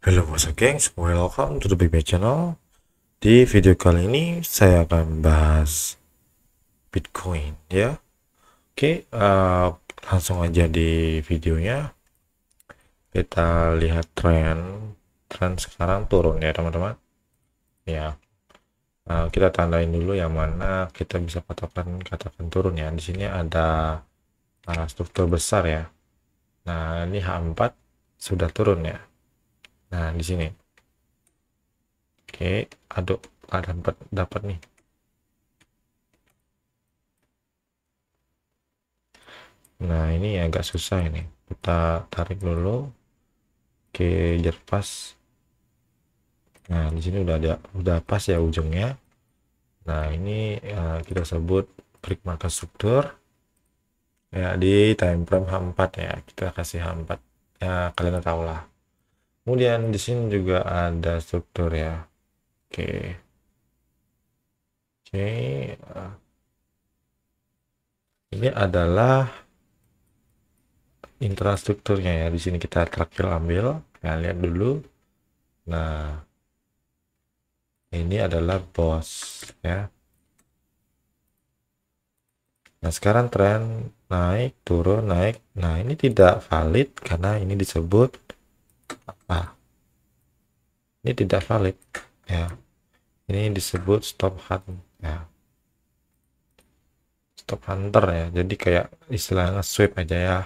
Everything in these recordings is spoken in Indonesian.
Halo Bosa Gengs, welcome to the Big Bang Channel. Di video kali ini saya akan bahas Bitcoin ya. Oke, langsung aja di videonya. Kita lihat tren sekarang turun ya teman-teman. Ya, kita tandain dulu yang mana kita bisa katakan turun ya. Di sini ada struktur besar ya. Nah, ini H4 sudah turun ya. Nah, di sini. Oke, aduh, dapat nih. Nah, ini agak susah ini. Kita tarik dulu. Oke, jerpas. Nah, di sini udah pas ya ujungnya. Nah, ini kita sebut break market struktur. Ya, di time frame H4 ya. Kita kasih H4. Ya, kalian tahu lah. Kemudian di sini juga ada struktur ya. Oke. Oke, ini adalah infrastrukturnya ya. Di sini kita terakhir ambil. Ya, lihat dulu. Nah, ini adalah bos ya. Nah, sekarang tren naik, turun, naik. Nah, ini tidak valid karena ini disebut apa? Ini tidak valid ya. Ini disebut stop hunt ya. Stop hunter ya. Jadi kayak istilahnya sweep aja ya.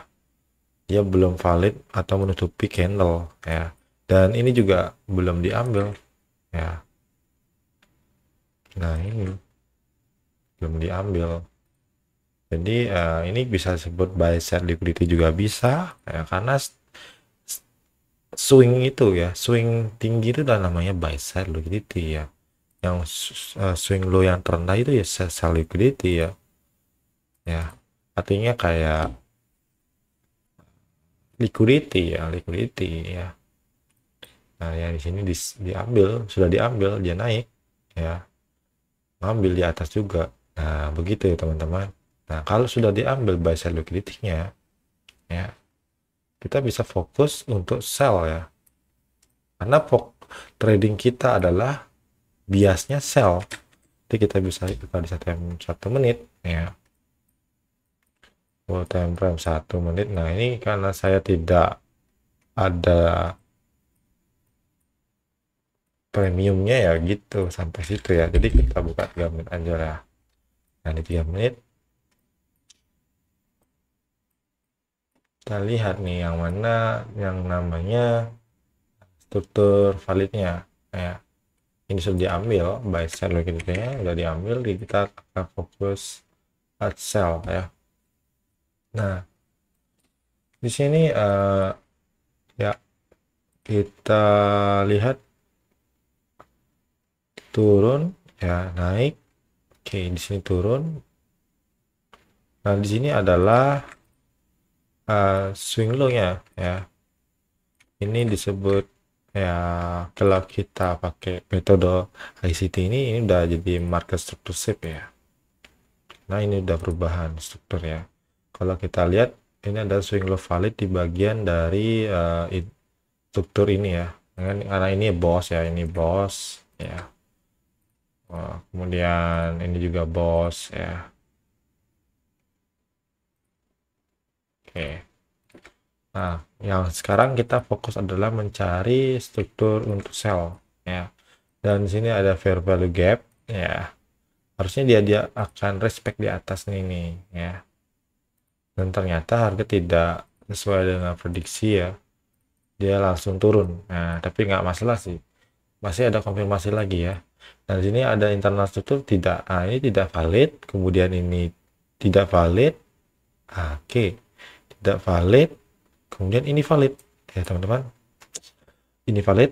Dia belum valid atau menutupi candle ya. Dan ini juga belum diambil ya. Nah, ini belum diambil. Jadi ini bisa disebut buy side liquidity juga bisa ya, karena swing itu ya, swing tinggi itu adalah namanya buy side liquidity ya. Yang swing low yang terendah itu ya sell liquidity ya. Ya, artinya kayak liquidity ya. Nah, yang di sini sudah diambil, dia naik ya. Ngambil di atas juga. Nah, begitu ya teman-teman. Nah, kalau sudah diambil buy side liquidity-nya ya, kita bisa fokus untuk sell ya. Karena trading kita adalah biasnya sell. Jadi kita bisa buka di 1 menit ya. Time frame 1 menit. Nah, ini karena saya tidak ada premiumnya ya gitu sampai situ ya. Jadi kita buka 3 menit aja lah. Nah, di 3 menit kita lihat nih yang mana yang namanya struktur validnya ya. Ini sudah diambil buy sell liquidity-nya sudah diambil, jadi kita akan fokus at sell ya. Nah, di sini ya kita lihat turun ya, naik. Oke, di sini turun. Nah, di sini adalah swing low-nya ya. Ini disebut ya, kalau kita pakai metode ICT ini udah jadi market structure shape ya. Nah, ini udah perubahan struktur ya. Kalau kita lihat ini ada swing low valid di bagian dari struktur ini ya. Karena ini bos ya, ini bos ya. Kemudian ini juga bos ya. Oke. Nah, yang sekarang kita fokus adalah mencari struktur untuk sell ya. Dan di sini ada fair value gap ya. Harusnya dia akan respect di atas nih ya. Dan ternyata harga tidak sesuai dengan prediksi ya. Dia langsung turun. Nah, tapi nggak masalah sih. Masih ada konfirmasi lagi ya. Nah, di sini ada internal struktur tidak. Nah, ini tidak valid. Kemudian ini tidak valid. Oke. Tidak valid. Kemudian ini valid ya teman-teman, ini valid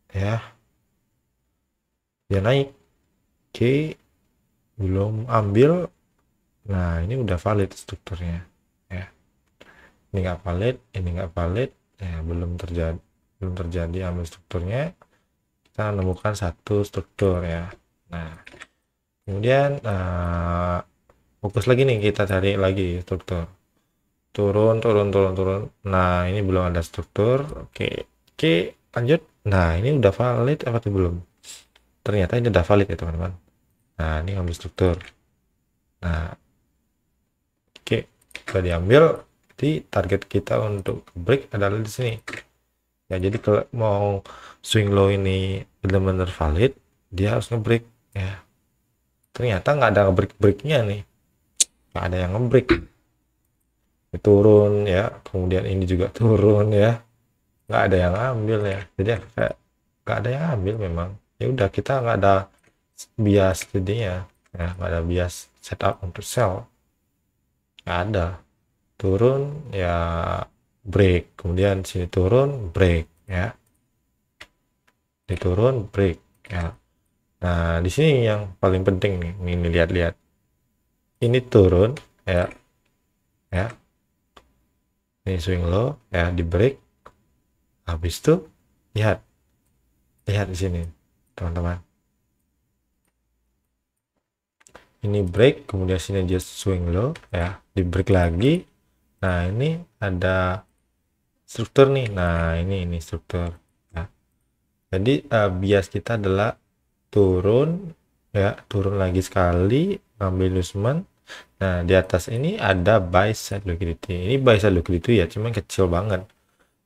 ya, dia naik. Oke, belum ambil. Nah, ini udah valid strukturnya ya. Ini nggak valid, ini nggak valid ya, belum terjadi ambil strukturnya. Kita menemukan satu struktur ya. Nah, kemudian fokus lagi nih, kita cari lagi struktur. Turun. Nah, ini belum ada struktur. Oke. lanjut. Nah, ini udah valid apa tuh belum? Ternyata ini udah valid ya teman-teman. Nah, ini ambil struktur. Nah, oke, udah diambil. Jadi target kita untuk break adalah di sini. Ya, jadi kalau mau swing low ini benar-benar valid, dia harus ngebreak ya. Ternyata nggak ada ngebreak-breaknya nih, nggak ada yang ngebreak. Turun ya, kemudian ini juga turun ya, nggak ada yang ambil ya. Jadi kayak nggak ada yang ambil memang. Ya udah, kita nggak ada bias jadinya ya, nggak ada bias setup untuk sell, nggak ada. Turun ya break, kemudian sini turun break ya, ini turun break ya. Nah, di sini yang paling penting nih, ini lihat-lihat. Ini turun ya, ya. Ini swing low ya, di break. Habis itu lihat, lihat di sini, teman-teman. Ini break, kemudian sini just swing low ya, di break lagi. Nah, ini ada struktur nih. Nah, ini struktur ya. Jadi bias kita adalah turun ya, turun lagi sekali, ambil movement. Nah, di atas ini ada buy side liquidity. Ini buy side liquidity ya, cuman kecil banget.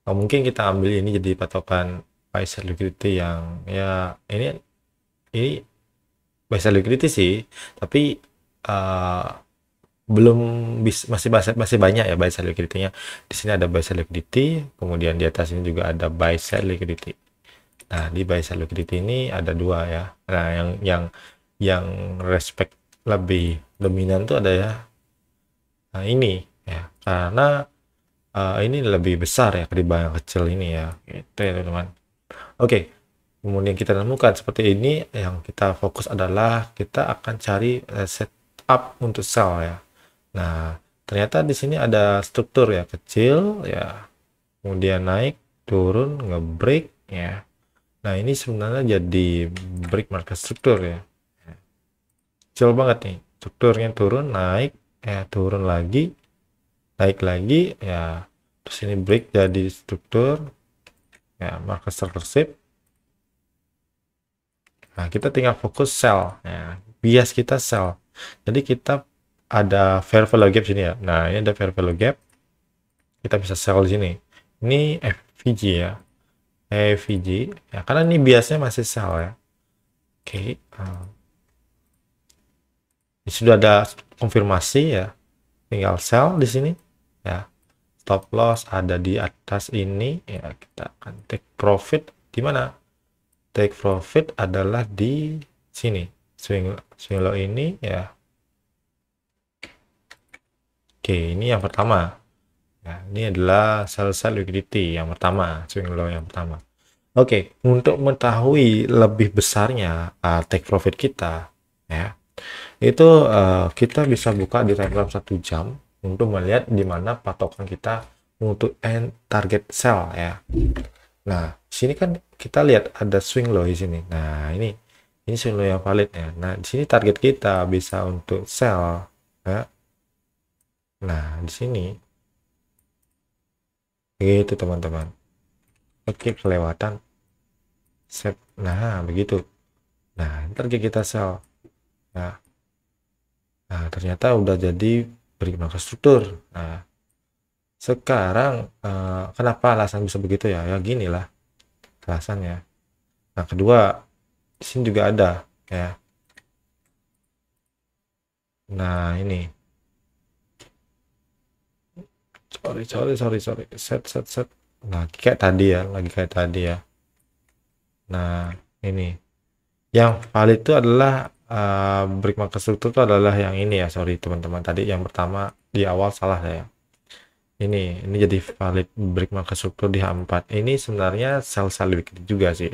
Nah, mungkin kita ambil ini jadi patokan buy side liquidity yang ya, ini buy side liquidity sih, tapi belum masih banyak ya buy side liquidity-nya. Di sini ada buy side liquidity, kemudian di atas ini juga ada buy side liquidity. Nah, di buy side liquidity ini ada dua ya. Nah, yang respect lebih dominan tuh ada ya. Nah, ini ya, karena ini lebih besar ya ketimbang yang kecil ini ya. Gitu ya, teman-teman. Oke. Kemudian kita temukan seperti ini, yang kita fokus adalah kita akan cari setup untuk sell ya. Nah, ternyata di sini ada struktur ya, kecil ya. Kemudian naik, turun, ngebreak ya. Nah, ini sebenarnya jadi break market struktur ya. Kecil banget nih. Strukturnya turun, naik, ya turun lagi, naik lagi, ya. Terus ini break jadi struktur, ya market structure shape. Nah, kita tinggal fokus sell. Ya, bias kita sell. Jadi kita ada fair value gap sini ya. Nah, ini ada fair value gap. Kita bisa sell di sini. Ini FVG ya. FVG. Ya, karena ini biasnya masih sell ya. Oke. Ini sudah ada konfirmasi ya. Tinggal sell di sini ya. Stop loss ada di atas ini ya. Kita akan take profit di mana? Take profit adalah di sini. Swing low ini ya. Oke, ini yang pertama. Ya, ini adalah sell side liquidity yang pertama, swing low yang pertama. Oke, untuk mengetahui lebih besarnya take profit kita, ya, itu kita bisa buka di time frame 1 jam untuk melihat di mana patokan kita untuk end target sell ya. Nah, sini kan kita lihat ada swing low di sini. Nah, ini swing low yang valid ya. Nah, di sini target kita bisa untuk sell ya. Nah, di sini gitu teman-teman. Oke, kelewatan set. Nah, begitu. Nah, target kita sell. Nah, ternyata udah jadi break market struktur. Nah, sekarang kenapa alasan bisa begitu ya? Ya gini lah alasannya. Nah, kedua, di sini juga ada ya. Nah, ini. Sorry. Set. Nah, kayak tadi ya, lagi kayak tadi ya. Nah, ini. Yang valid itu adalah break market struktur itu adalah yang ini ya. Sorry teman-teman, tadi yang pertama di awal salah saya. Ini jadi valid break market struktur di H4. Ini sebenarnya sell liquidity juga sih.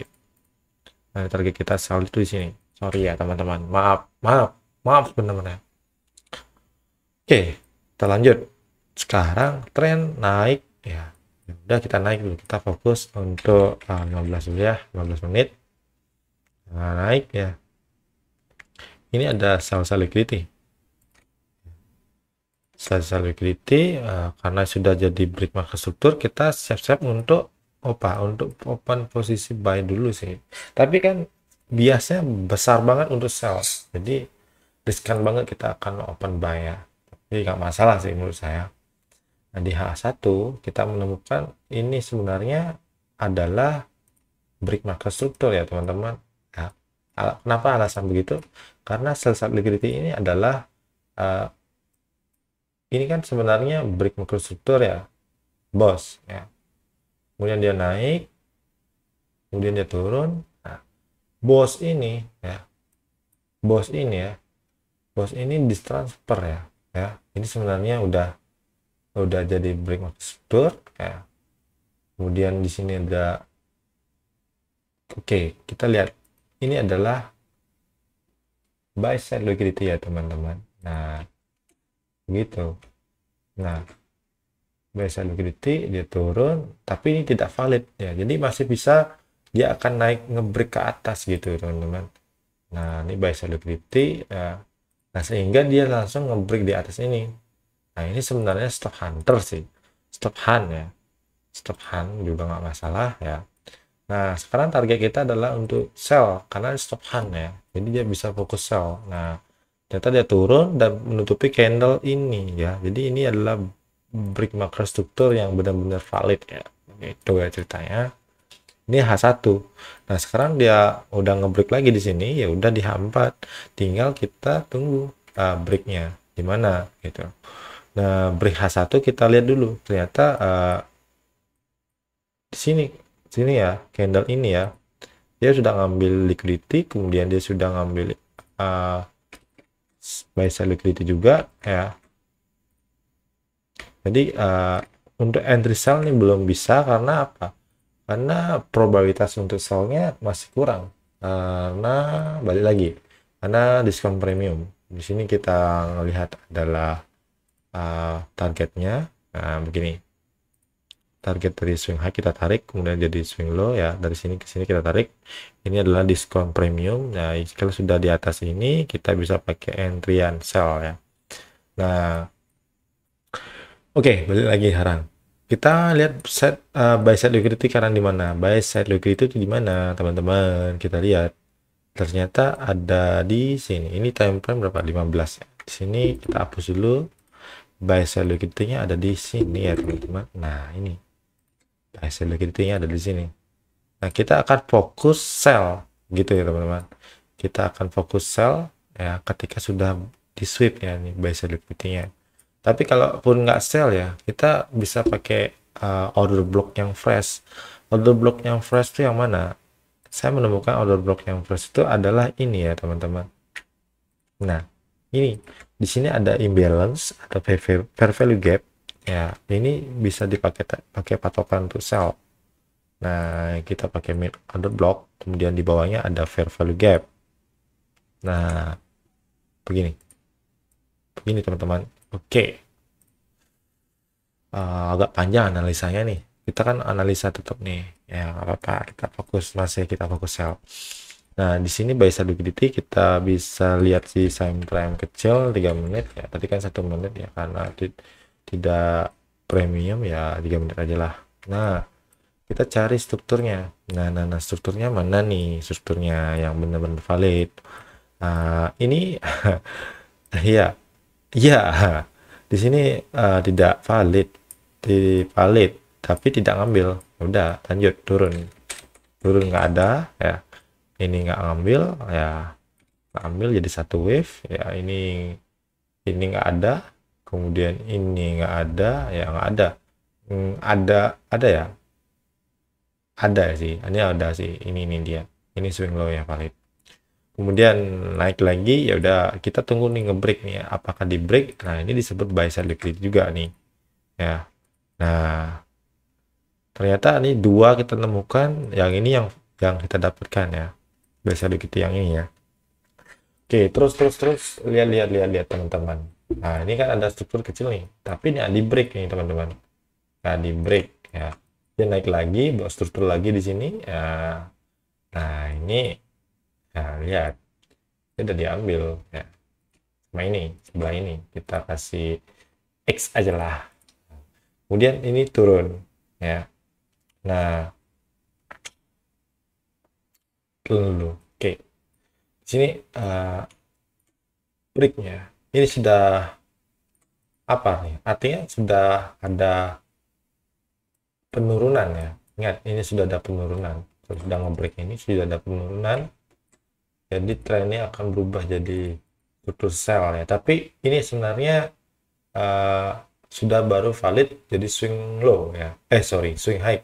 Nah, target kita sell itu di sini. Sorry ya teman-teman. Maaf benar-benar. Oke, kita lanjut. Sekarang tren naik ya. Udah, kita naik dulu. Kita fokus untuk 15 ya, 15 menit. Nah, naik ya. Ini ada sell liquidity. Sell liquidity karena sudah jadi break market struktur, kita siap-siap untuk untuk open posisi buy dulu sih, tapi kan biasanya besar banget untuk sell, jadi riskan banget kita akan open buy ya, tapi nggak masalah sih menurut saya. Nah, di H1 kita menemukan ini sebenarnya adalah break market struktur ya teman-teman ya. Kenapa alasan begitu? Karena sell side liquidity ini adalah uh, ini kan sebenarnya break market struktur ya bos ya, kemudian dia naik, kemudian dia turun. Nah, bos ini ya, bos ini ya, bos ini ditransfer ya, ya ini sebenarnya udah jadi break market struktur ya. Kemudian di sini ada, oke, kita lihat ini adalah buy side liquidity ya teman-teman. Nah gitu. Nah buy side liquidity dia turun, tapi ini tidak valid ya, jadi masih bisa dia akan naik ngebreak ke atas gitu teman-teman. Nah ini buy side liquidity ya. Nah sehingga dia langsung ngebreak di atas ini. Nah ini sebenarnya stop hunter sih, stop hunt ya, stop hunt juga nggak masalah ya. Nah sekarang target kita adalah untuk sell karena stop hunt ya, jadi dia bisa fokus sell. Nah ternyata dia turun dan menutupi candle ini ya, jadi ini adalah break market struktur yang benar-benar valid ya, itu ya ceritanya. Ini H1. Nah sekarang dia udah ngebreak lagi di sini, ya udah di H4, tinggal kita tunggu breaknya gimana gitu. Nah break H1 kita lihat dulu, ternyata di sini ya, candle ini ya, dia sudah ngambil liquidity, kemudian dia sudah ngambil buy side liquidity juga ya. Jadi untuk entry sell ini belum bisa, karena apa? Karena probabilitas untuk sellnya masih kurang, karena balik lagi karena diskon premium. Di sini kita melihat adalah targetnya. Nah begini, target dari swing high kita tarik, kemudian jadi swing low ya, dari sini ke sini kita tarik, ini adalah diskon premium. Nah kalau sudah di atas ini kita bisa pakai entryan sell ya. Nah oke, balik lagi sekarang. Kita lihat buy side liquidity sekarang di mana? Buy side liquidity itu di mana, teman-teman? Kita lihat. Ternyata ada di sini. Ini time frame berapa? 15 ya. Di sini kita hapus dulu. Buy side liquidity-nya ada di sini ya, teman-teman. Nah, ini. Buy side liquidity-nya ada di sini. Nah, kita akan fokus sell gitu ya, teman-teman. Kita akan fokus sell ya ketika sudah di sweep ya, nih buy side liquidity-nya. Tapi kalaupun nggak sell ya, kita bisa pakai order block yang fresh. Order block yang fresh itu yang mana? Saya menemukan order block yang fresh itu adalah ini ya teman-teman. Nah ini di sini ada imbalance atau fair value gap ya. Ini bisa pakai patokan untuk sell. Nah kita pakai mid order block, kemudian di bawahnya ada fair value gap. Nah begini teman-teman. Oke. Agak panjang analisanya nih. Kita kan analisa tetap nih. Ya, nggak apa-apa. Kita fokus sell. Nah, di sini buy side liquidity kita bisa lihat di time frame kecil 3 menit ya. Tadi kan 1 menit ya, karena tidak premium ya 3 menit aja lah. Nah, kita cari strukturnya. Nah, strukturnya mana nih? Strukturnya yang benar-benar valid. Ini ya. Iya, di sini tidak valid, tapi tidak ngambil. Udah, lanjut turun nggak ada ya. Ini nggak ngambil ya, nggak ambil jadi satu wave ya. Ini nggak ada, kemudian ini nggak ada ya, nggak ada. Ada ya, ada sih. Ini ada sih. Ini dia. Ini swing low yang valid. Kemudian naik lagi, ya udah kita tunggu nih ngebreak nih ya. Apakah di break? Nah ini disebut buy side liquidity juga nih ya. Nah ternyata ini dua kita temukan, yang ini yang kita dapatkan ya, buy side liquidity yang ini ya. Oke, terus lihat teman-teman. Nah ini kan ada struktur kecil nih, tapi ini di break nih teman-teman. Nah di break ya, dia naik lagi, buat struktur lagi di sini ya. Nah ini nah lihat, dia udah diambil ya, sama ini sebelah ini kita kasih X aja lah. Kemudian ini turun ya, Nah, dulu. Oke. Di sini breaknya. Ini sudah apa nih? Artinya sudah ada penurunan ya. Ingat, ini sudah ada penurunan. Sudah ngebreak ini sudah ada penurunan. Jadi trennya akan berubah jadi struktur sell ya. Tapi ini sebenarnya uh, sudah baru valid jadi swing low ya. Sorry, swing high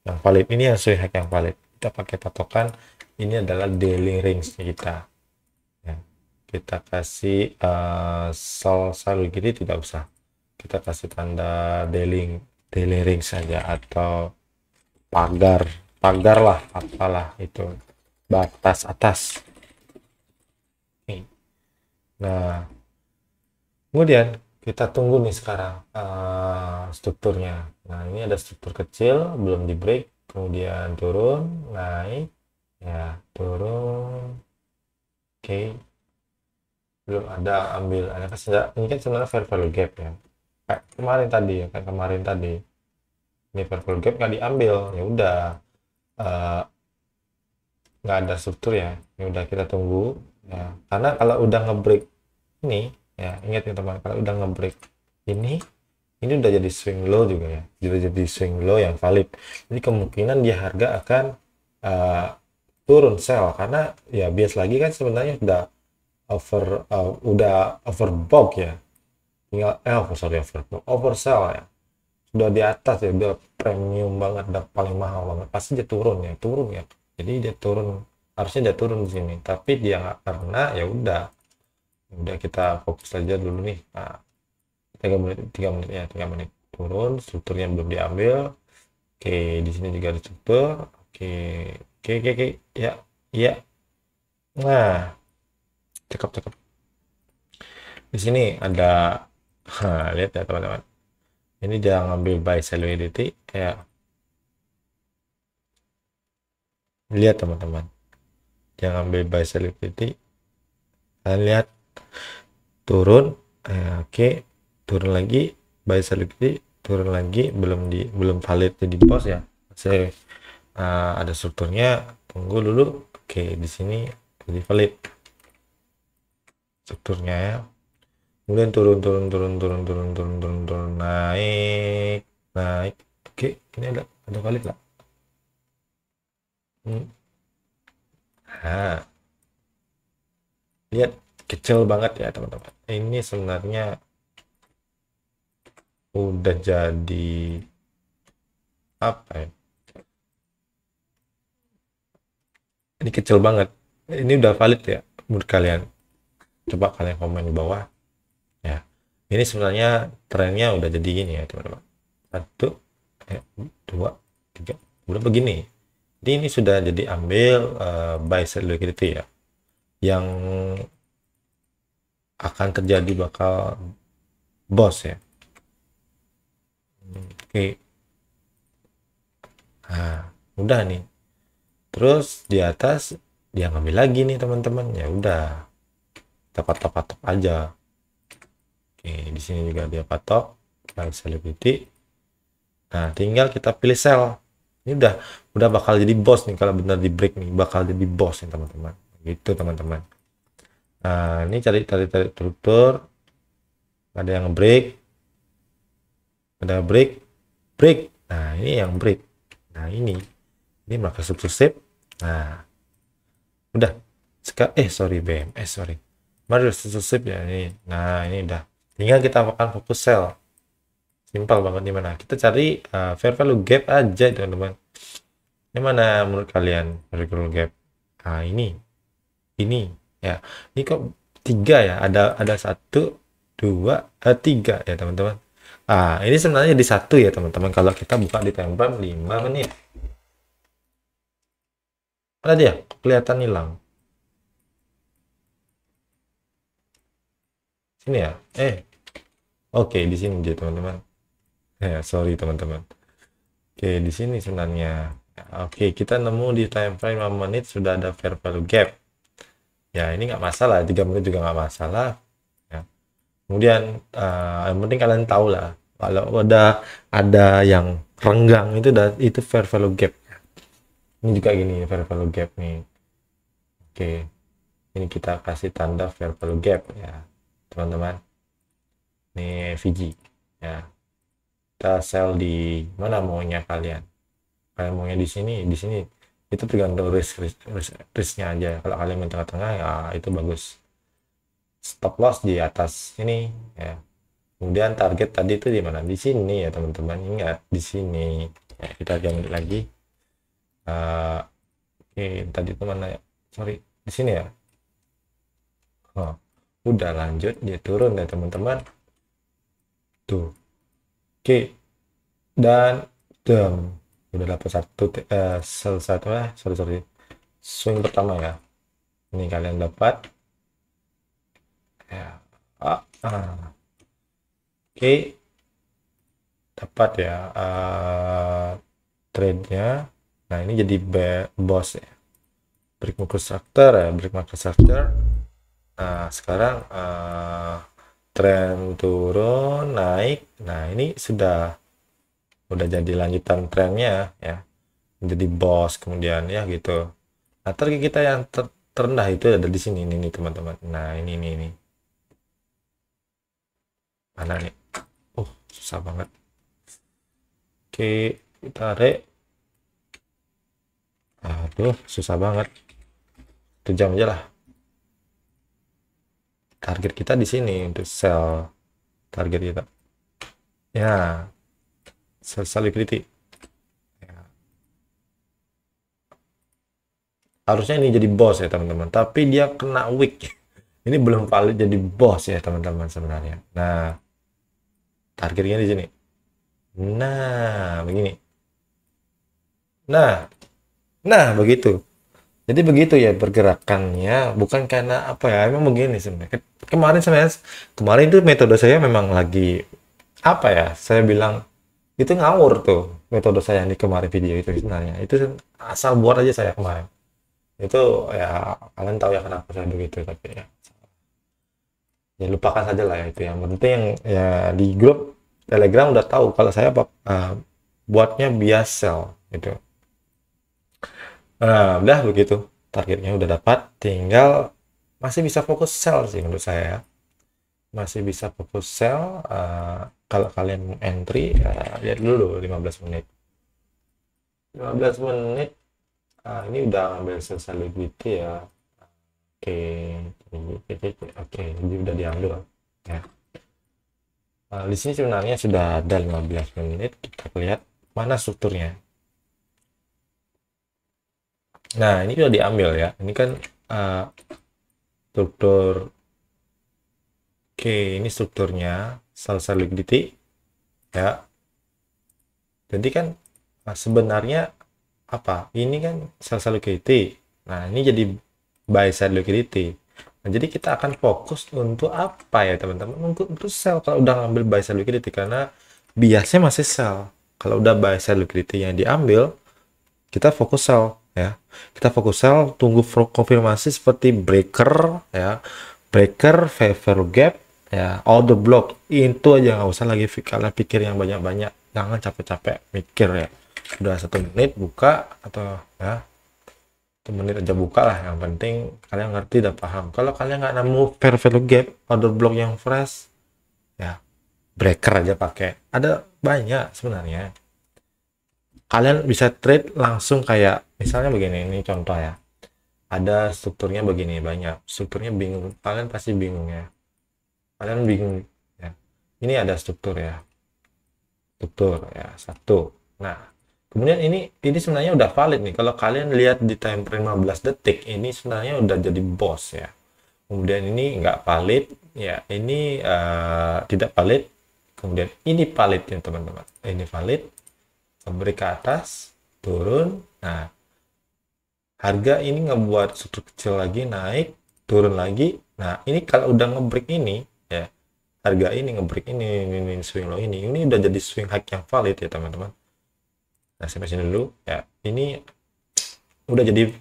yang valid. Ini yang swing high yang valid. Kita pakai patokan ini adalah daily range kita. Ya. Kita kasih sell gini tidak usah. Kita kasih tanda daily range saja atau pagar lah, apalah itu, batas atas. Nah, kemudian kita tunggu nih sekarang strukturnya. Nah, ini ada struktur kecil belum di break, kemudian turun, naik, ya turun, oke, belum ada ambil, ada ini kan sebenarnya fair value gap ya, kayak kemarin tadi ya, kayak kemarin tadi ini fair value gap nggak diambil, ya udah eh, nggak ada struktur ya, ya udah kita tunggu ya, karena kalau udah ngebreak ini ya, ingat ya teman, kalau udah ngebreak ini udah jadi swing low juga ya, jadi swing low yang valid, jadi kemungkinan dia harga akan uh, turun sell, karena ya bias lagi kan sebenarnya udah overbought ya, tinggal oversell ya, sudah di atas ya, udah premium banget, udah paling mahal banget, pasti dia turun ya, jadi dia turun, harusnya dia turun di sini, tapi dia nggak, karena ya udah kita fokus saja dulu nih. Nah, 3 menit ya, 3 menit turun, strukturnya belum diambil. Oke, di sini juga ada struktur. Oke, ya, ya. Nah, cakep. Di sini ada, lihat ya teman-teman. Ini jangan ngambil buy sell liquidity, ya. Lihat teman-teman, jangan ambil buy sell liquidity. Kalian lihat turun, oke, turun lagi, buy sell liquidity, turun lagi, belum valid jadi bos ya, saya ada strukturnya, tunggu dulu. Oke, di sini jadi valid strukturnya ya, kemudian turun, naik. Oke, ini ada valid lah. Nah, lihat kecil banget ya teman-teman, ini sebenarnya udah jadi apa ya, ini kecil banget, ini udah valid ya menurut kalian? Coba kalian komen di bawah ya. Ini sebenarnya trennya udah jadi gini ya teman-teman, 1 2 3 udah begini, jadi ini sudah jadi ambil buy sell liquidity ya, yang akan terjadi bakal boss ya. Oke, nah udah nih, terus di atas dia ngambil lagi nih teman-teman, ya udah kita patok aja. Oke, di sini juga dia patok buy sell liquidity. Nah, tinggal kita pilih sell. Ini udah bakal jadi boss nih, kalau benar di break nih bakal jadi boss nih teman-teman, gitu teman-teman. Nah, ini cari struktur, ada yang break, ada break. Nah, ini yang break. Nah, ini maka subscribe. Nah, udah sorry BMS, sorry, mari subscribe ya ini. Nah, ini udah, tinggal kita akan fokus sell, simpel banget. Di mana kita cari fair value gap aja teman-teman. Ini mana menurut kalian fair value gap? Nah, ini ya, ini kok 3 ya, ada 1 2 3 ya teman-teman. Ini sebenarnya di 1 ya teman-teman, kalau kita buka di time frame 5 menit. Mana dia? Kelihatan hilang. Sini ya. Oke, di sini dia teman-teman. Sorry teman-teman. Oke, di sini sebenarnya. Oke, kita nemu di time frame 5 menit sudah ada fair value gap. Ya, ini nggak masalah, 3 menit juga nggak masalah. Ya. Kemudian yang penting kalian tahu lah, kalau udah ada yang renggang itu fair value gap. Ini juga gini fair value gap nih. Oke, ini kita kasih tanda fair value gap ya teman-teman. Ini VG ya, kita sell di mana maunya kalian maunya di sini itu tergantung risknya aja. Kalau kalian main tengah-tengah ya itu bagus, stop loss di atas ini ya. Kemudian target tadi itu di mana? Di sini ya teman-teman, ingat di sini ya, kita ganti lagi. Oke, tadi itu mana ya, sorry, di sini ya. Oh, udah lanjut dia turun ya teman-teman tuh. Oke, dan udah dapat satu sorry swing pertama ya. Ini kalian dapat ya. Oke, dapat ya trade-nya. Nah, ini jadi boss ya, break market structure ya, break market structure. Nah, sekarang tren turun naik. Nah, ini udah jadi lanjutan trennya ya, jadi boss kemudian ya gitu. Nah, target kita yang terendah itu ada di sini nih teman-teman. Nah, ini mana nih, susah banget. Oke, kita tarik. Aduh, susah banget. 1 jam aja lah. Target kita di sini untuk sell, target kita ya sell liquidity ya. Harusnya ini jadi boss ya teman-teman, tapi dia kena wick. Ini belum valid jadi boss ya teman-teman sebenarnya. Nah, targetnya di sini. Nah, begini. Nah begitu. Jadi begitu ya pergerakannya, bukan karena apa ya, emang begini sebenarnya. Kemarin itu metode saya memang lagi apa ya, saya bilang itu ngawur tuh metode saya yang di kemarin video itu sebenarnya. Itu asal buat aja saya kemarin. Itu ya kalian tahu ya kenapa saya begitu, tapi ya lupakan saja lah ya itu. Yang penting ya di grup Telegram udah tahu kalau saya buatnya bias sell gitu. Nah, udah begitu. Targetnya udah dapat, tinggal masih bisa fokus sell sih menurut saya ya. Masih bisa fokus sell. Kalau kalian entry, lihat dulu 15 menit. 15 menit, ini udah ngambil sell liquidity ya. Oke, oke, ini udah diambil ya. Di sini sebenarnya sudah ada 15 menit. Kita lihat mana strukturnya. Nah, ini sudah diambil ya. Ini kan struktur. Oke, ini strukturnya sell liquidity ya. Jadi kan sebenarnya apa? Ini kan sell liquidity. Nah, ini jadi buy side liquidity. Nah, jadi kita akan fokus untuk apa ya teman-teman? Untuk sell kalau udah ngambil buy side liquidity, karena biasanya masih sell. Kalau udah buy side liquidity yang diambil, kita fokus sell ya. Kita fokus sell, tunggu konfirmasi seperti breaker ya, breaker, favor gap ya, order block. Itu aja, nggak usah lagi kalian pikir yang banyak-banyak, jangan capek-capek mikir ya. Udah 1 menit buka atau ya 1 menit aja buka lah, yang penting kalian ngerti dan paham. Kalau kalian nggak nemu fair value gap, order block yang fresh ya, breaker aja pakai, ada banyak sebenarnya. Kalian bisa trade langsung kayak misalnya begini, ini contoh ya, ada strukturnya begini, banyak strukturnya, bingung kalian, pasti bingung ya, kalian bingung ya. Ini ada struktur ya, satu. Nah, kemudian ini sebenarnya udah valid nih. Kalau kalian lihat di time frame 15 detik, ini sebenarnya udah jadi boss ya. Kemudian ini nggak valid ya, ini tidak valid. Kemudian ini valid ya teman-teman, ini valid, break ke atas, turun. Nah, harga ini ngebuat struktur kecil lagi, naik, turun lagi. Nah, ini kalau udah ngebreak ini ya, harga ini ngebreak ini swing low, ini udah jadi swing high yang valid ya teman-teman. Nah, sampai sini dulu ya, ini udah jadi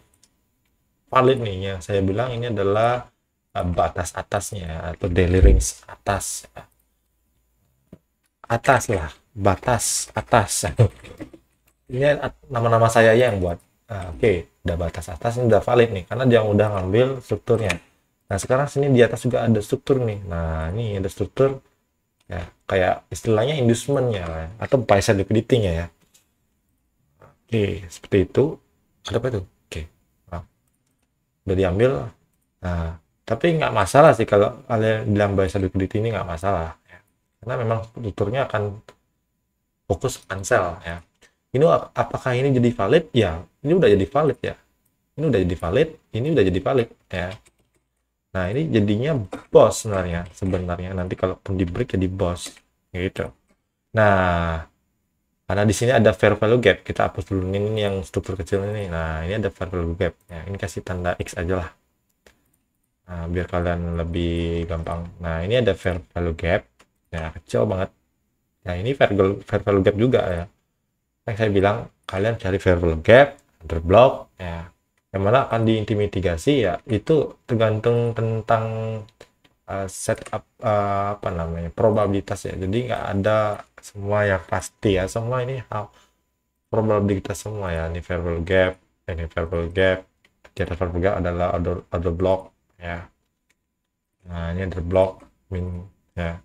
valid nih. Yang saya bilang ini adalah batas atasnya atau daily range atas ya. atas lah, batas atas. Ini nama-nama saya aja yang buat. Oke, udah batas atas ini udah valid nih karena dia udah ngambil strukturnya. Nah sekarang sini di atas juga ada struktur nih. Nah ini ada struktur ya, kayak istilahnya inducement ya atau buy side liquidating ya. Oke, seperti itu. Ada apa itu? Oke, nah, udah diambil. Nah, tapi nggak masalah sih kalau kalian bilang buy side liquidity ini nggak masalah ya. Karena memang strukturnya akan fokus cancel ya. Ini apakah ini jadi valid? Ya, ini udah jadi valid ya. Ini udah jadi valid, ini udah jadi valid ya. Nah, ini jadinya boss sebenarnya nanti kalaupun di break jadi boss gitu. Nah, karena di sini ada fair value gap, kita hapus dulu ini yang struktur kecil ini. Nah, ini ada fair value gap ya. Ini kasih tanda X aja lah. Nah, biar kalian lebih gampang. Nah, ini ada fair value gap ya, kecil banget. Nah, ini fair value gap juga ya. Yang saya bilang kalian cari fair value gap, underblock ya. Yang mana akan diintimidasi ya, itu tergantung tentang setup apa namanya probabilitas ya. Jadi nggak ada semua yang pasti ya, semua ini probabilitas semua ya. Ini fair value gap, ini fair value gap, di atas fair value gap adalah order block ya. Nah ini order block min ya.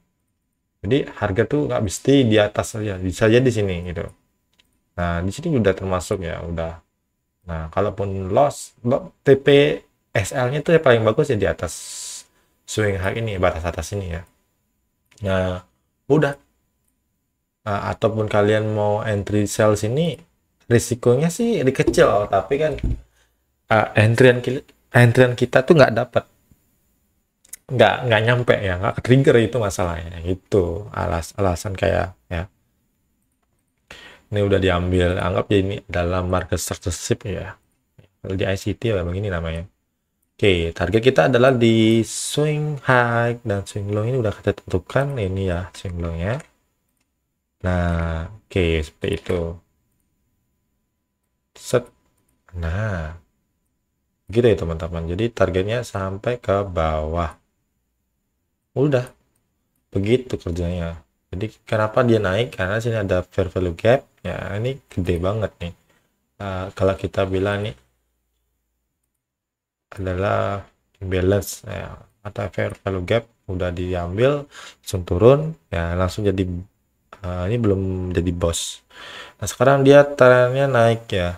Jadi harga tuh nggak mesti di atas saja, bisa aja di sini gitu. Nah di sini udah termasuk ya, udah. Nah kalaupun loss TP SL-nya tuh yang paling bagus ya di atas swing high ini, batas atas ini ya. Nah udah. Ataupun kalian mau entry sell sini, risikonya sih kecil, tapi kan entryan kita tuh nggak dapat, nggak nyampe ya, nggak trigger, itu masalahnya. Itu alasan kayak ya. Ini udah diambil, anggap ya ini adalah market structure ya. Kalau di ICT ya begini namanya. Oke, target kita adalah di swing high dan swing low ini udah kita tentukan ini ya swing low-nya. Nah, oke seperti itu. Set. Nah, gitu ya teman-teman. Jadi targetnya sampai ke bawah. Udah, begitu kerjanya. Jadi kenapa dia naik? Karena sini ada fair value gap. Ya, ini gede banget nih. Kalau kita bilang nih adalah imbalance ya, atau fair value gap udah diambil, langsung turun ya, langsung jadi ini belum jadi boss. Nah sekarang dia trennya naik ya.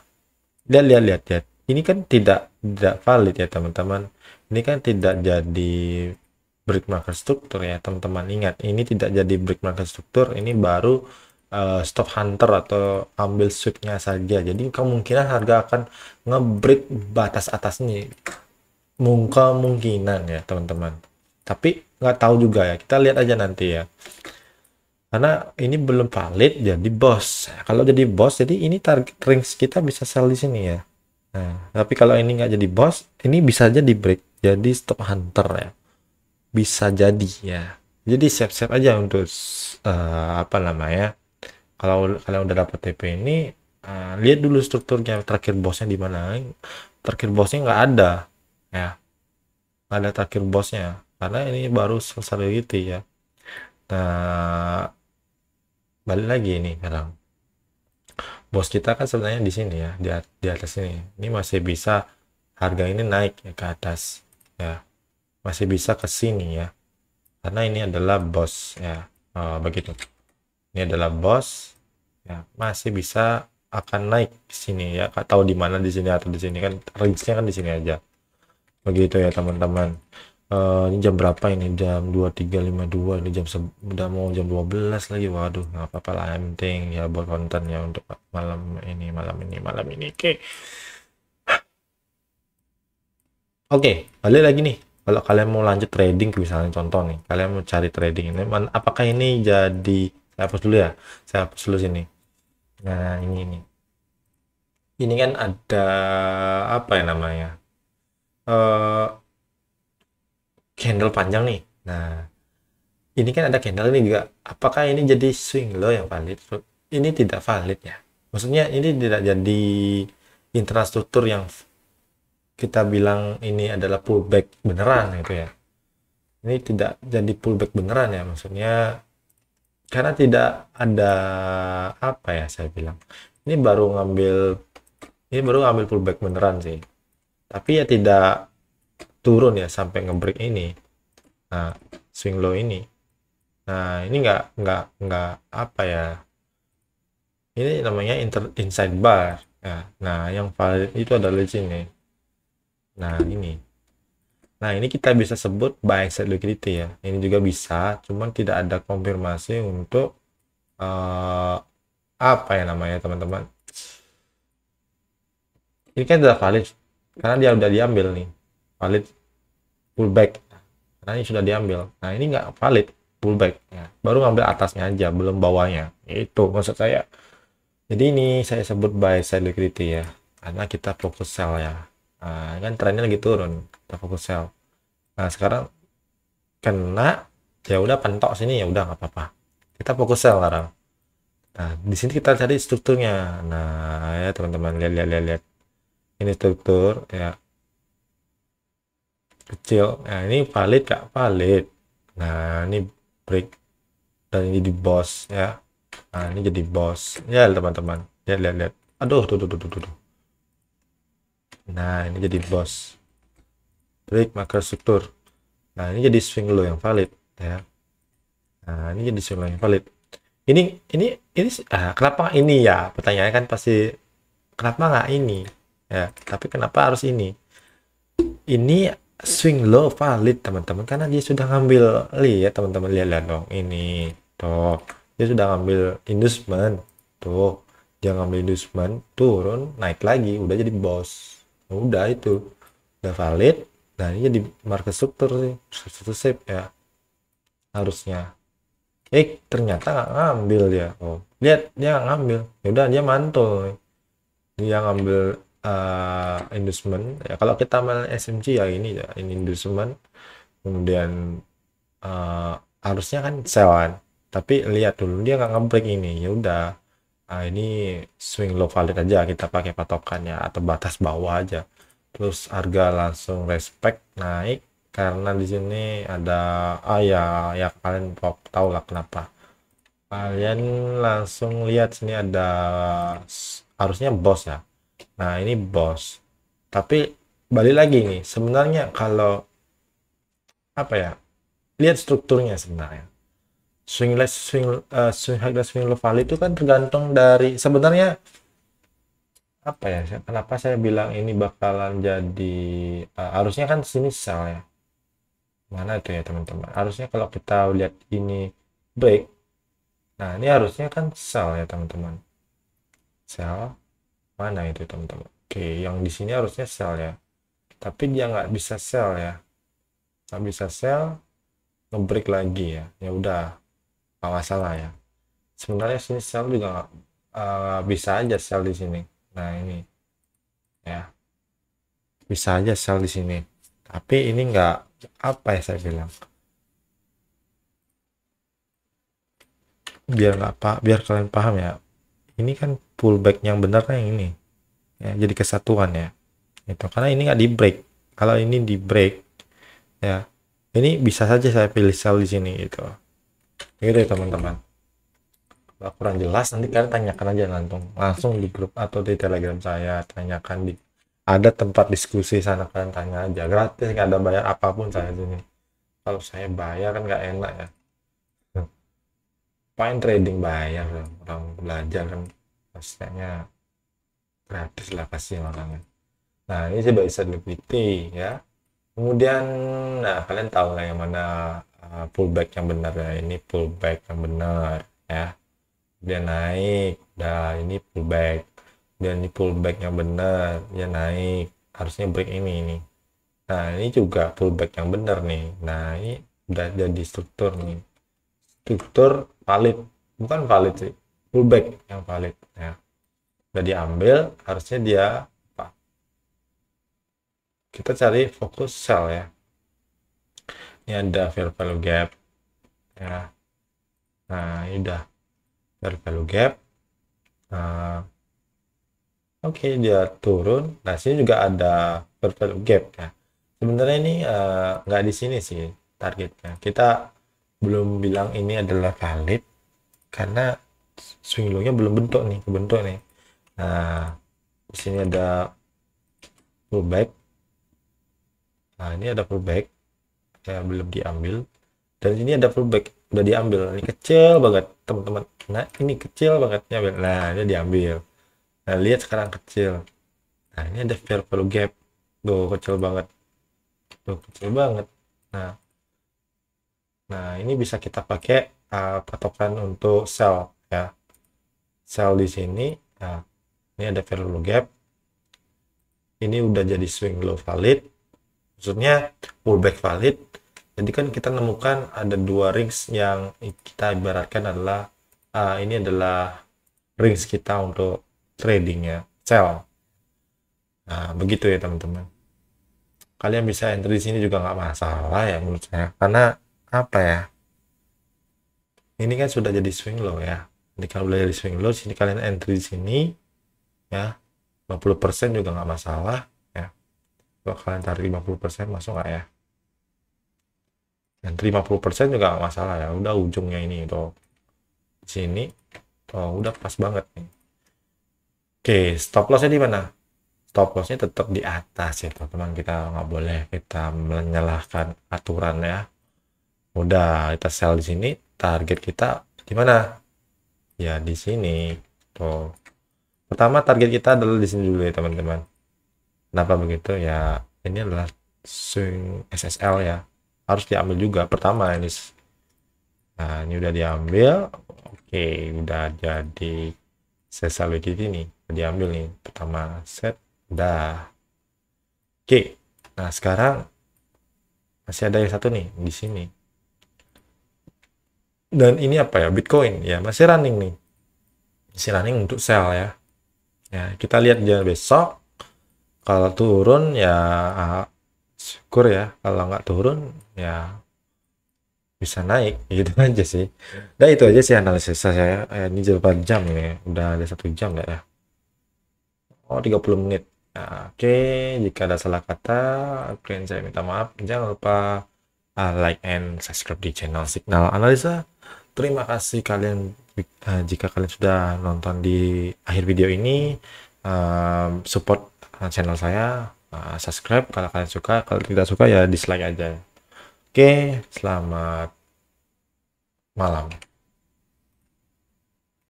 Lihat. Ini kan tidak valid ya teman-teman. Ini kan tidak jadi break market struktur ya teman-teman. Ingat, ini tidak jadi break market struktur. Ini baru stop hunter atau ambil sweepnya saja. Jadi kemungkinan harga akan ngebreak batas atas ini. Kemungkinan ya teman-teman. Tapi nggak tahu juga ya. Kita lihat aja nanti ya. Karena ini belum valid jadi boss. Kalau jadi boss, jadi ini target range kita bisa sell di sini ya. Nah, tapi kalau ini nggak jadi boss, ini bisa aja di break jadi stop hunter ya. Bisa jadi ya. Jadi siap-siap aja untuk apa namanya? Kalau kalian udah dapat TP ini, lihat dulu strukturnya terakhir bosnya di mana. Terakhir bosnya nggak ada ya. Nggak ada terakhir bosnya karena ini baru selesai gitu ya. Nah, balik lagi ini sekarang. Bos kita kan sebenarnya di sini ya, di atas ini. Ini masih bisa harga ini naik ya ke atas ya. Masih bisa ke sini ya. Karena ini adalah bos ya. Begitu. Ini adalah bos ya, masih bisa akan naik di sini ya. Tahu di mana di sini atau di sini kan range-nya kan di sini aja. Begitu ya teman-teman. Ini jam berapa ini? Jam 23.52. Ini udah mau jam 12 lagi. Waduh, nggak apa-apa lah, yang penting ya buat kontennya untuk malam ini. Oke, balik lagi nih. Kalau kalian mau lanjut trading, misalnya contoh nih, kalian mau cari trading ini, apakah ini jadi, saya hapus dulu ya. Saya hapus dulu sini. Nah, ini kan ada apa ya namanya? Candle panjang nih. Nah, ini kan ada candle ini juga. Apakah ini jadi swing low yang valid? Ini tidak valid ya. Maksudnya ini tidak jadi infrastruktur yang kita bilang ini adalah pullback beneran gitu ya. Ini tidak jadi pullback beneran ya. Maksudnya karena tidak ada apa ya saya bilang. Ini baru ngambil ini baru ngambil pullback beneran sih. Tapi ya tidak turun ya sampai ngebreak ini. Nah, swing low ini. Nah, ini nggak apa ya? Ini namanya inside bar. Nah, yang valid itu adalah di sini. Nah, ini. Nah, ini kita bisa sebut buy side liquidity ya. Ini juga bisa, cuman tidak ada konfirmasi untuk apa ya namanya teman-teman. Ini kan sudah valid karena dia udah diambil nih. Valid pullback. Karena ini sudah diambil. Nah, ini nggak valid pullback ya. Baru ngambil atasnya aja, belum bawahnya. Itu maksud saya. Jadi ini saya sebut buy side liquidity ya. Karena kita fokus sell ya. Nah, kan trennya lagi turun. Kita fokus sell. Nah, sekarang kena ya udah pentok sini ya udah nggak apa-apa. Kita fokus sell sekarang. Nah, di sini kita cari strukturnya. Nah, ya teman-teman lihat. Ini struktur ya kecil. Nah, ini valid kak valid. Nah, ini break dan ini di boss ya. Nah, ini jadi boss ya teman-teman. Lihat. Aduh, tuh. Nah, ini jadi boss. Break makro struktur. Nah, ini jadi swing low yang valid ya. Nah, ini jadi swing low yang valid. Ini kenapa ini ya? Pertanyaannya kan pasti kenapa nggak ini? Ya, tapi kenapa harus ini? Ini swing low valid teman-teman karena dia sudah ngambil lihat teman-teman lihat dong ini tuh dia sudah ngambil inducement tuh dia ngambil inducement turun naik lagi udah jadi boss udah itu udah valid. Nah ini jadi market struktur sih struktur shape ya harusnya ternyata nggak ngambil dia. Oh lihat dia nggak ngambil ya udah dia mantul dia ngambil inducement ya kalau kita main SMG ya ini inducement kemudian harusnya kan sell kan tapi lihat dulu dia nggak ngebreak ini ya udah ini swing low valid aja kita pakai patokannya atau batas bawah aja terus harga langsung respect naik karena di sini ada ya kalian tahu lah kenapa kalian langsung lihat sini ada harusnya boss ya. Nah ini boss tapi balik lagi nih sebenarnya kalau apa ya lihat strukturnya sebenarnya swing high dan swing low value itu kan tergantung dari sebenarnya apa ya kenapa saya bilang ini bakalan jadi harusnya kan sini sell ya mana itu ya teman-teman harusnya kalau kita lihat ini break nah ini harusnya kan sell ya teman-teman sell mana itu teman-teman oke yang di sini harusnya sell ya tapi dia nggak bisa sell ya nggak bisa sell ngebreak lagi ya ya udah nggak masalah ya sebenarnya sini sell juga bisa aja sell di sini nah ini ya bisa aja sell di sini tapi ini enggak apa ya saya bilang biar kalian paham ya ini kan pullback yang benar yang ini ya jadi kesatuan ya itu karena ini nggak di break kalau ini di break ya ini bisa saja saya pilih sell di sini gitu ya teman-teman kalau kurang jelas nanti kalian tanyakan aja langsung di grup atau di telegram saya tanyakan di ada tempat diskusi sana kalian tanya aja gratis nggak ada bayar apapun saya sini kalau saya bayar kan nggak enak ya main trading bayar orang belajar kan pastinya gratis lah kasih orangnya. Nah ini sih bisa liquidity ya kemudian nah kalian tahu lah yang mana pullback yang benar ya ini pullback yang benar ya dia naik udah ini pullback dan ini pullback yang benar dia naik harusnya break ini nah ini juga pullback yang benar nih nah ini udah jadi struktur nih struktur valid bukan valid sih pullback yang valid ya udah diambil harusnya dia apa kita cari fokus sell ya ini ada fair value gap ya nah ini udah fair value gap nah oke dia turun nah sini juga ada fair value gap ya sebenarnya ini nggak di sini sih targetnya kita belum bilang ini adalah valid karena swing low-nya belum bentuk nih, kebentuk nih. Nah, di sini ada pullback. Nah, ini ada pullback ya, belum diambil. Dan ini ada pullback, udah diambil. Ini kecil banget, teman-teman. Nah, ini kecil banget nyambil. Nah, ini diambil. Nah, lihat sekarang kecil. Nah, ini ada fair value gap. Tuh, kecil banget. Tuh, kecil banget. Nah, ini bisa kita pakai patokan untuk sell ya. Sell di sini. Nah, ini ada fair value gap. Ini udah jadi swing low valid. Maksudnya pullback valid. Jadi kan kita nemukan ada dua rings yang kita ibaratkan adalah ini adalah rings kita untuk trading ya, sell. Nah, begitu ya teman-teman. Kalian bisa entry di sini juga nggak masalah ya menurut saya. Karena apa ya? Ini kan sudah jadi swing low ya. Jadi kalau udah jadi swing low, sini kalian entry di sini ya. 50% juga nggak masalah ya. Kalau kalian tarik 50% masuk nggak ya? Dan 50% juga nggak masalah ya. Udah ujungnya ini tuh. Di sini. Oh, udah pas banget nih. Oke, stop lossnya di mana? Stop lossnya tetap di atas ya teman-teman. Kita nggak boleh kita menyalahkan aturan ya. Udah kita sell di sini. Target kita di mana? Ya di sini. Tuh. Pertama target kita adalah di sini dulu ya teman-teman. Kenapa begitu? Ya ini adalah swing SSL ya. Harus diambil juga pertama ini. Nah, ini udah diambil. Oke, udah jadi sell liquidity ini. Udah diambil nih. Pertama set. Udah. Oke. Nah, sekarang masih ada yang satu nih di sini. Dan ini apa ya? Bitcoin. Ya, masih running nih. Masih running untuk sell ya. Ya, kita lihat dia besok. Kalau turun ya syukur ya. Kalau nggak turun ya bisa naik gitu aja sih. Nah itu aja sih analisis saya. Ini 8 jam ini, udah ada 1 jam ya. Oh 30 menit. Nah, oke, jika ada salah kata kalian saya minta maaf. Jangan lupa like and subscribe di channel Signal Analisa. Terima kasih kalian jika kalian sudah nonton di akhir video ini. Support channel saya, subscribe kalau kalian suka. Kalau tidak suka ya dislike aja. Oke, selamat malam.